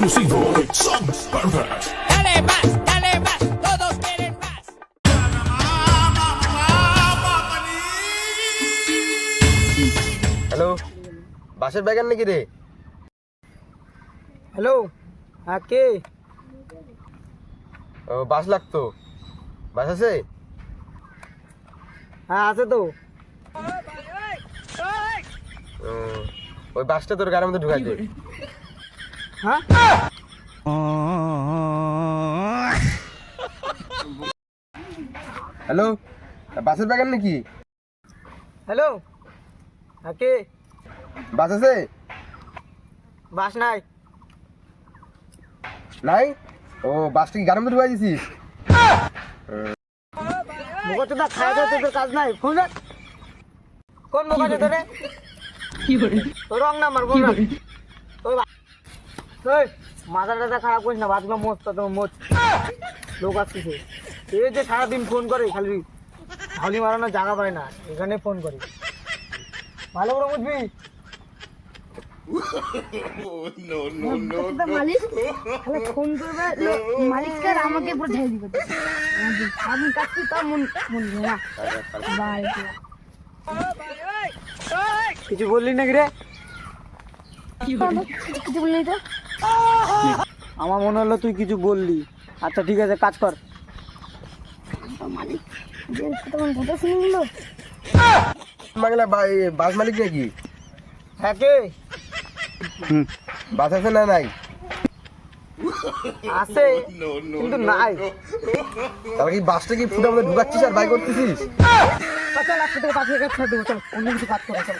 exclusivo. Son Perfect. Dale más, todos quieren más. Hello, বাসের ব্যাগার নাকি রে? হ্যালো, হ্যাঁ কে? ও বাস লাগতো, বাস আছে? হ্যাঁ আছে তো। ও, ওই বাসটা তোর গাড়ির মধ্যে ঢুকাই দে। হ্যাঁ হ্যালো, বাসের ব্যাগার নাকি? হ্যালো, হ্যাঁ কে? বাস আছে? বাস নাই। নাই? ও বাসটা কি গাড়ির মধ্যে ঢুকাই দিছিস? মুখটা খাওয়া দাওয়া তোর কাজ নাই, ফোন রাখ। কোন মুখ আছে তোরে? তোর রং নাম্বার বল না। ওই মাথা টাথা খারাপ করিস না, বাদগুলো মোচ তো তোমার মোচ লোক আসতেছে। এই যে সারাদিন ফোন করে খালি ঝালি মারানোর জায়গা পায় না, এখানে ফোন করে। ভালো করে বুঝবি। মালিক তাহলে ফোন করবে মালিককে আর আমাকে পুরো ঝাই দিবে আমি কাছে তো মন মন না বাই কিছু বললি নাকি রে? কিছু বললি তো আমার মনে হলো তুই কিছু বললি। আচ্ছা ঠিক আছে, কাজ কর। মালিক যে তখন কথা শুনে নিল মাগলা বাস মালিক নাকি? হ্যাঁ কে? বাস আছে না নাই? আছে কিন্তু নাই। তাহলে কি বাসটা কি ফুটার মধ্যে ঢুকাচ্ছিস আর বাই করতেছিস? চল একশো টাকা 5 টাকা ছাড় দেবো, চল অন্য কিছু কাজ করো, চল।